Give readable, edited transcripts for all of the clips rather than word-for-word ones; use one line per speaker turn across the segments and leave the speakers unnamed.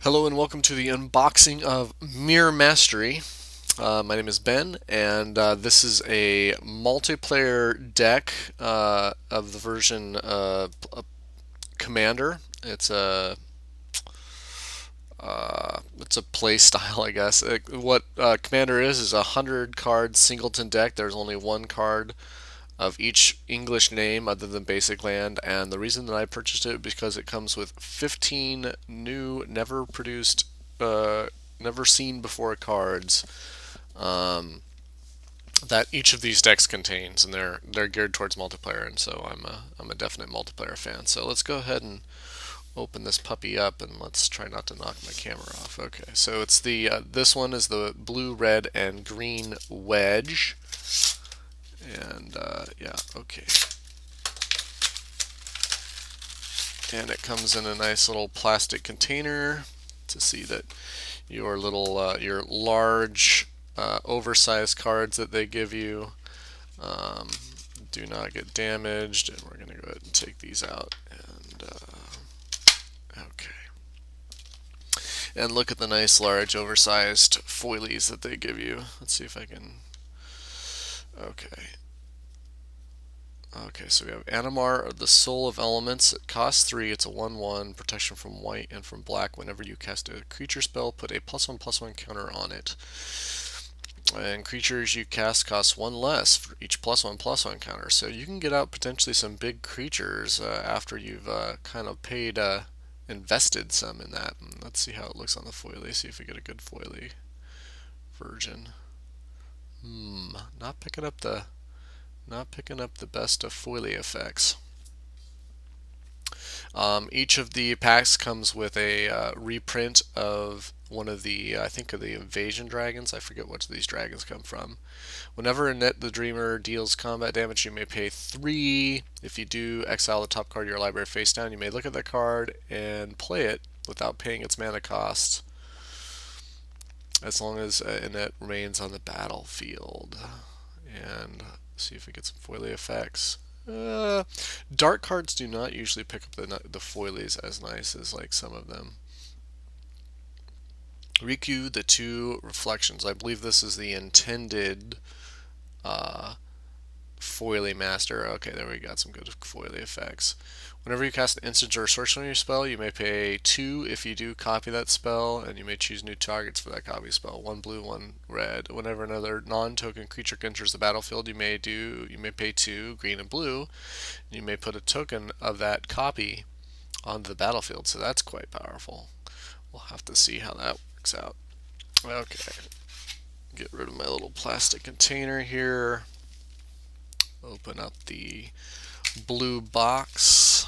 Hello and welcome to the unboxing of Mirror Mastery. My name is Ben, and this is a multiplayer deck of the version Commander. It's a play style, I guess. What Commander is a 100 card singleton deck. There's only one card of each English name other than basic land, and the reason that I purchased it is because it comes with 15 new, never produced, never seen before cards that each of these decks contains, and they're geared towards multiplayer, and so I'm a definite multiplayer fan. So let's go ahead and open this puppy up, and let's try not to knock my camera off. Okay, so it's the this one is the blue, red, and green wedge. And yeah, okay. And it comes in a nice little plastic container to see that your large, oversized cards that they give you um, do not get damaged. And we're going to go ahead and take these out. And okay. And look at the nice, large, oversized foilies that they give you. Let's see if I can. Okay. Okay, so we have Animar, the Soul of Elements. It costs 3. It's a 1/1 protection from white and from black. Whenever you cast a creature spell, put a +1/+1 counter on it. And creatures you cast cost 1 less for each +1/+1 counter. So you can get out potentially some big creatures after you've kind of invested some in that. And let's see how it looks on the foilie. See if we get a good foilie version. Not picking up the best of foilie effects. Each of the packs comes with a reprint of one of the, I think, of the invasion dragons. I forget which of these dragons come from. Whenever Annette the Dreamer deals combat damage, you may pay 3. If you do, exile the top card of your library face down. You may look at that card and play it without paying its mana cost, as long as Annette remains on the battlefield. And see if we get some foilie effects. Dark cards do not usually pick up the foilies as nice as like some of them. Riku, the Two Reflections. I believe this is the intended foilie master. Okay, there we got some good foilie effects. Whenever you cast an instant or sorcery on your spell, you may pay 2 if you do copy that spell, and you may choose new targets for that copy spell. 1 blue, 1 red. Whenever another non-token creature enters the battlefield, you may pay 2 green and blue, and you may put a token of that copy onto the battlefield. So that's quite powerful. We'll have to see how that works out. Okay, get rid of my little plastic container here. Open up the blue box.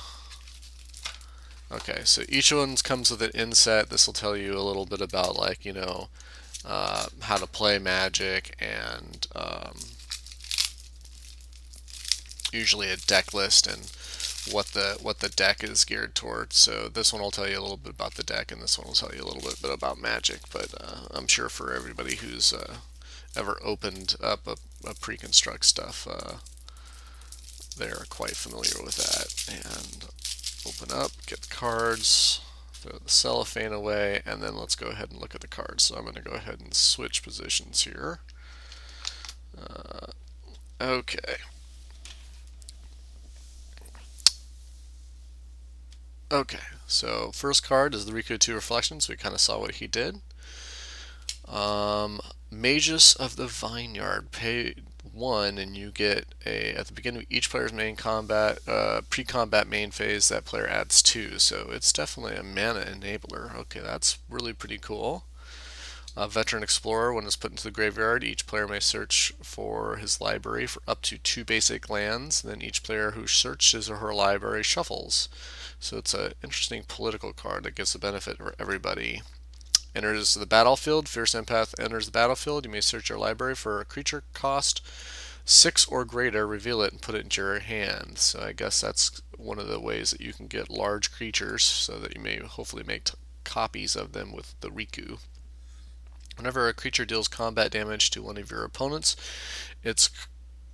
Okay, so each one comes with an inset. This will tell you a little bit about, like, how to play Magic, and usually a deck list and what the deck is geared towards. So this one will tell you a little bit about the deck, and this one will tell you a little bit about Magic. But I'm sure for everybody who's ever opened up a pre-construct stuff, they're quite familiar with that. And open up, get the cards, throw the cellophane away, and then let's go ahead and look at the cards. So I'm going to go ahead and switch positions here. Okay. Okay, so first card is the Riku 2 Reflections. We kind of saw what he did. Magus of the Vineyard. Pay 1 and you get at the beginning of each player's main combat, pre-combat main phase, that player adds 2. So it's definitely a mana enabler. Okay, that's really pretty cool. Veteran Explorer, when it's put into the graveyard, each player may search for his library for up to 2 basic lands. Then each player who searched his or her library shuffles. So it's an interesting political card that gives the benefit for everybody. Enters the battlefield. Fierce Empath enters the battlefield. You may search your library for a creature cost 6 or greater, reveal it, and put it into your hand. So I guess that's one of the ways that you can get large creatures, so that you may hopefully make copies of them with the Riku. Whenever a creature deals combat damage to one of your opponents, its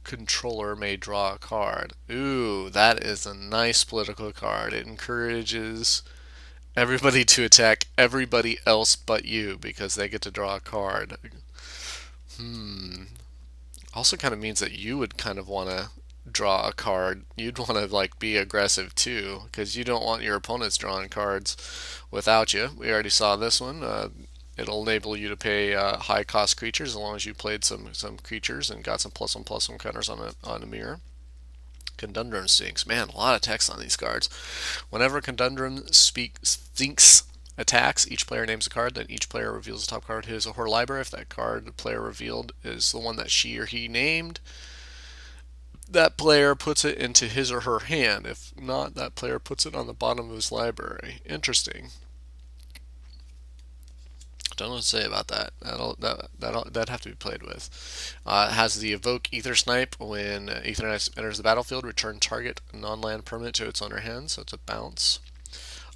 controller may draw a card. Ooh, that is a nice political card. It encourages Everybody to attack everybody else but you because they get to draw a card. Also kind of means that you would kind of want to draw a card. You'd want to like be aggressive too because you don't want your opponents drawing cards without you. We already saw this one. It'll enable you to pay high cost creatures as long as you played some creatures and got some plus one counters on a mirror. Conundrum Sphinx. Man, a lot of text on these cards. Whenever Sphinx attacks, each player names a card, then each player reveals the top card of his or her library. If that card the player revealed is the one that she or he named, that player puts it into his or her hand. If not, that player puts it on the bottom of his library. Interesting. Don't know what to say about that. That'd have to be played with. It has the evoke Ether Snipe. When Ether Snipe enters the battlefield, return target non-land permanent to its owner hand. So it's a bounce.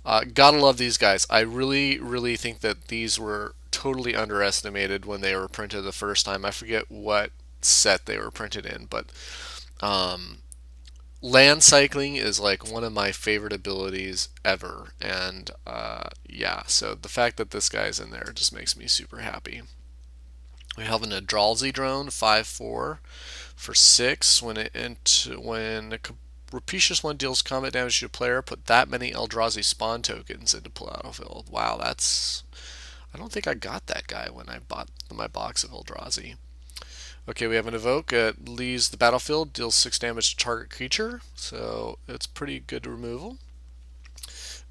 Gotta love these guys. I really, really think that these were totally underestimated when they were printed the first time. I forget what set they were printed in, but um, land cycling is like one of my favorite abilities ever. And yeah, so the fact that this guy's in there just makes me super happy. We have an Eldrazi drone, 5/4 for 6. When a Rapacious one deals combat damage to a player, put that many Eldrazi spawn tokens into battlefield. Wow, that's. I don't think I got that guy when I bought my box of Eldrazi. Okay, we have an evoke. It leaves the battlefield, deals 6 damage to target creature, so it's pretty good removal.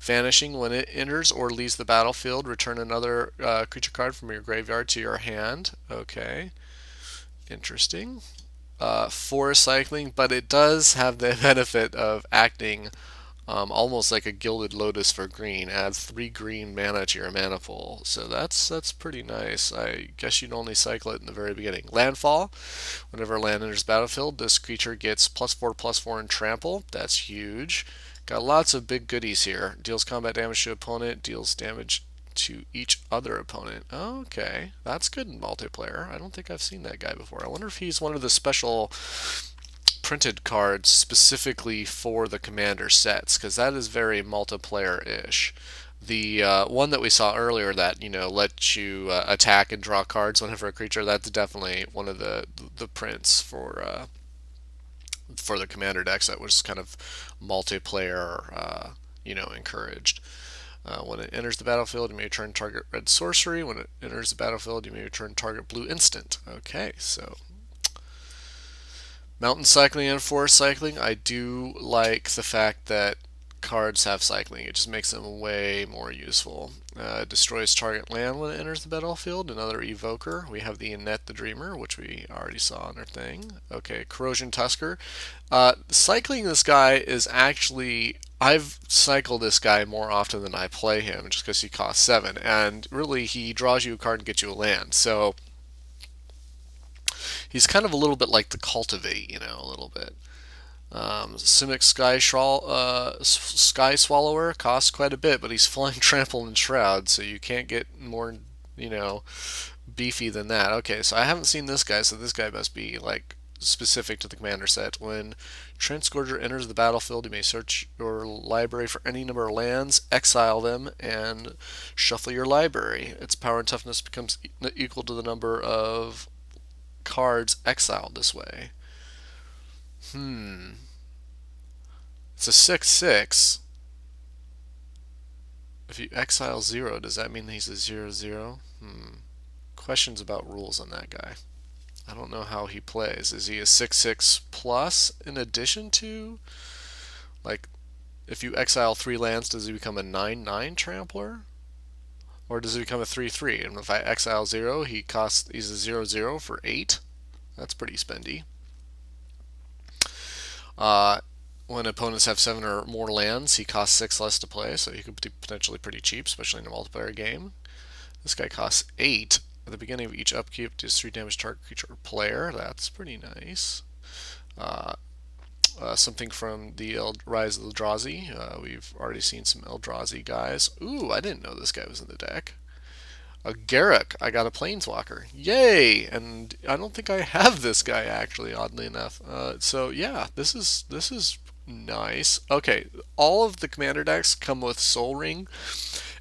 Vanishing, when it enters or leaves the battlefield, return another creature card from your graveyard to your hand. Okay, interesting. Forest cycling, but it does have the benefit of acting almost like a Gilded Lotus for green. Adds 3 green mana to your mana pool, so that's pretty nice. I guess you'd only cycle it in the very beginning. Landfall, whenever land enters battlefield, this creature gets +4/+4 in trample. That's huge. Got lots of big goodies here. Deals combat damage to opponent, deals damage to each other opponent. Okay, that's good in multiplayer. I don't think I've seen that guy before. I wonder if he's one of the special printed cards specifically for the commander sets, because that is very multiplayer-ish. The one that we saw earlier that lets you attack and draw cards whenever a creature, that's definitely one of the prints for the commander decks that was kind of multiplayer encouraged. When it enters the battlefield, you may return target red sorcery. When it enters the battlefield, you may return target blue instant. Okay, so mountain cycling and forest cycling. I do like the fact that cards have cycling. It just makes them way more useful. Destroys target land when it enters the battlefield. Another evoker. We have the Annette the Dreamer, which we already saw on our thing. Okay, Corrosion Tusker. Cycling this guy is actually. I've cycled this guy more often than I play him just because he costs 7. And really, he draws you a card and gets you a land. So he's kind of a little bit like the Cultivate, a little bit. Simic Sky Swallower costs quite a bit, but he's flying Trample and Shroud, so you can't get more, you know, beefy than that. Okay, so I haven't seen this guy, so this guy must be like specific to the commander set. When Transgorger enters the battlefield, you may search your library for any number of lands, exile them, and shuffle your library. Its power and toughness becomes equal to the number of cards exiled this way. It's a 6/6. If you exile 0, does that mean he's a 0/0? Questions about rules on that guy. I don't know how he plays. Is he a 6/6 plus in addition to? Like, if you exile 3 lands, does he become a 9/9 trampler? Or does he become a 3/3? And if I exile 0, he's a 0/0 for 8? That's pretty spendy. Uh, when opponents have 7 or more lands, he costs 6 less to play, so he could be potentially pretty cheap, especially in a multiplayer game. This guy costs 8. At the beginning of each upkeep, does 3 damage to target creature or player. That's pretty nice. Something from the Rise of Eldrazi. We've already seen some Eldrazi guys. Ooh, I didn't know this guy was in the deck. A Garruk. I got a Planeswalker. Yay! And I don't think I have this guy actually, oddly enough. So yeah, this is Nice. Okay, all of the commander decks come with Soul Ring,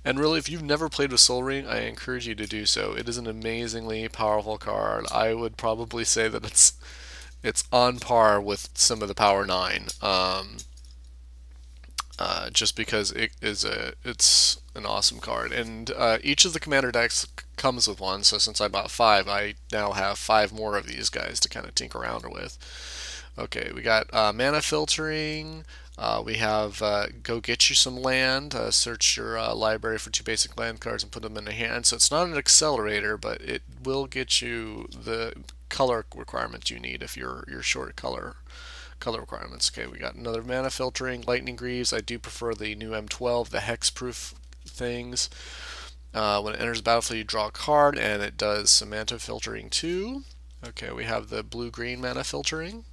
and really, if you've never played with Soul Ring, I encourage you to do so. It is an amazingly powerful card. I would probably say that it's on par with some of the Power Nine, just because it's an awesome card. And each of the commander decks comes with one. So since I bought five, I now have five more of these guys to kind of tinker around with. Okay, we got mana filtering. We have go get you some land. Search your library for two basic land cards and put them in a hand. So it's not an accelerator, but it will get you the color requirements you need if you're short color requirements. Okay, we got another mana filtering, lightning greaves. I do prefer the new M12, the hexproof things. When it enters the battlefield, you draw a card, and it does some mana filtering too. Okay, we have the blue-green mana filtering.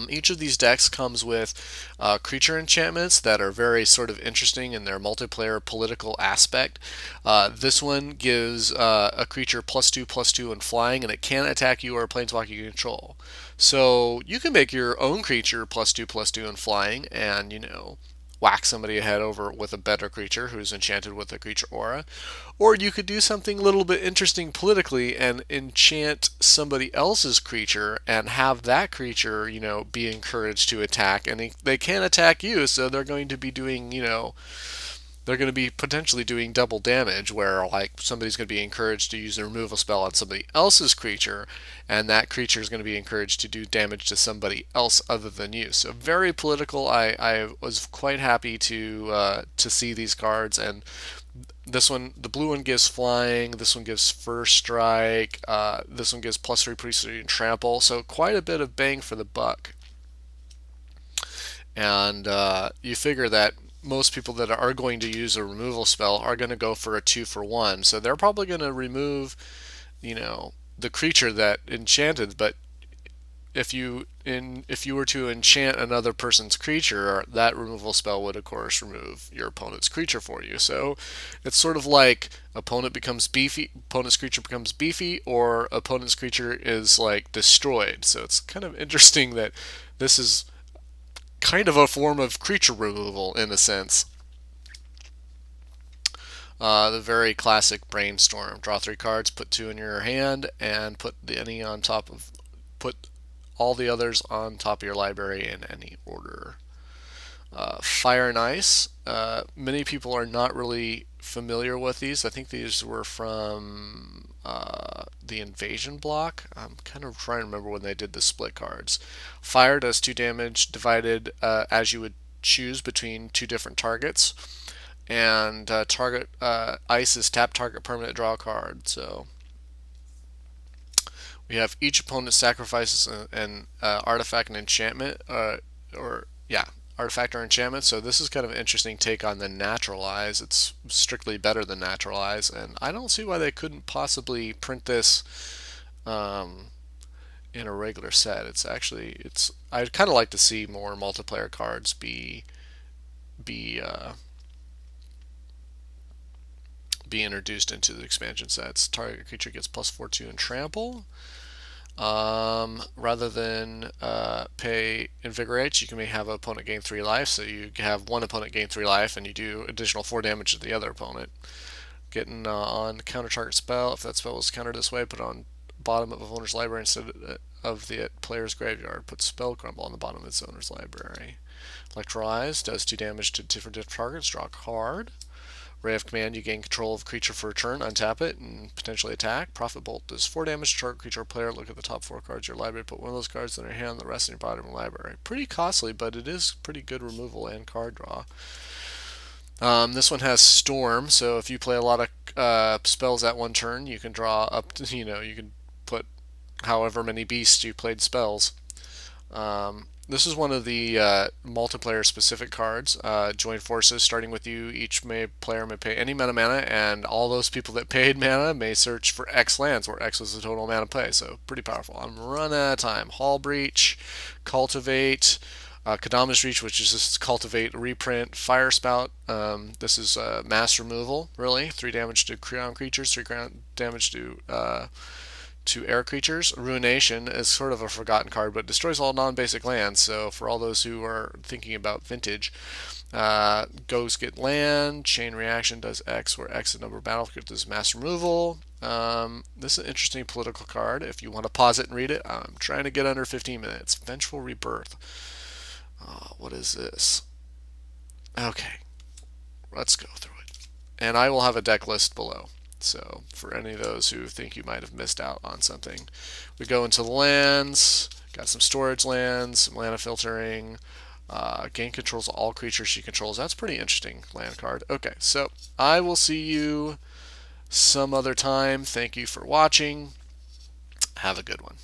Each of these decks comes with creature enchantments that are very sort of interesting in their multiplayer political aspect. This one gives a creature +2/+2 and flying, and it can't attack you or a planeswalker you control. So you can make your own creature +2/+2 and flying, and whack somebody ahead over with a better creature who's enchanted with a creature aura. Or you could do something a little bit interesting politically and enchant somebody else's creature and have that creature, be encouraged to attack. And they can't attack you, so they're going to be doing, they're going to be potentially doing double damage, where like somebody's going to be encouraged to use a removal spell on somebody else's creature, and that creature is going to be encouraged to do damage to somebody else other than you. So very political. I was quite happy to see these cards, and this one, the blue one gives flying. This one gives first strike. This one gives +3/+3 and trample. So quite a bit of bang for the buck. And you figure that most people that are going to use a removal spell are going to go for a 2-for-1. So they're probably going to remove, the creature that enchanted. But if you were to enchant another person's creature, that removal spell would of course remove your opponent's creature for you. So it's sort of like opponent's creature becomes beefy, or opponent's creature is like destroyed. So it's kind of interesting that this is kind of a form of creature removal in a sense. The very classic Brainstorm. Draw three cards, put two in your hand, and put all the others on top of your library in any order. Fire and Ice. Many people are not really familiar with these. I think these were from the Invasion block. I'm kind of trying to remember when they did the split cards. Fire does 2 damage divided as you would choose between two different targets. And target Ice is tap target permanent, draw a card. So we have each opponent sacrifices an artifact and enchantment, artifact or enchantment. So this is kind of an interesting take on the Naturalize. It's strictly better than Naturalize, and I don't see why they couldn't possibly print this in a regular set. I'd kind of like to see more multiplayer cards be introduced into the expansion sets. Target creature gets +4/2 and trample. Rather than pay Invigorate, you can have an opponent gain 3 life. So you have one opponent gain 3 life, and you do additional 4 damage to the other opponent. Getting on counter target spell. If that spell was countered this way, put it on bottom of a owner's library instead of the player's graveyard. Put Spell Crumble on the bottom of its owner's library. Electrolyze does 2 damage to different targets. Draw a card. Ray of Command, you gain control of a creature for a turn, untap it, and potentially attack. Prophet Bolt does 4 damage to target creature or player. Look at the top 4 cards of your library, put one of those cards in your hand, the rest in your bottom of your library. Pretty costly, but it is pretty good removal and card draw. This one has Storm, so if you play a lot of spells at one turn, you can draw up to, you can put however many beasts you played spells. This is one of the multiplayer specific cards. Join forces, starting with you. Each player may pay any amount of mana, and all those people that paid mana may search for X lands, where X was the total amount of play. So pretty powerful. I'm running out of time. Hall Breach, Cultivate, Kadama's Reach, which is just Cultivate reprint. Fire Spout. This is mass removal, really. 3 damage to crown creatures, 3 damage to to air creatures. Ruination is sort of a forgotten card, but destroys all non-basic lands. So for all those who are thinking about vintage, goes get land. Chain reaction does X, where X is the number of battlecard does mass removal. This is an interesting political card. If you want to pause it and read it, I'm trying to get under 15 minutes. Vengeful Rebirth. What is this? Okay, let's go through it. And I will have a deck list below. So for any of those who think you might have missed out on something, we go into the lands. Got some storage lands, some mana filtering. Gain controls all creatures she controls. That's pretty interesting land card. Okay, so I will see you some other time. Thank you for watching. Have a good one.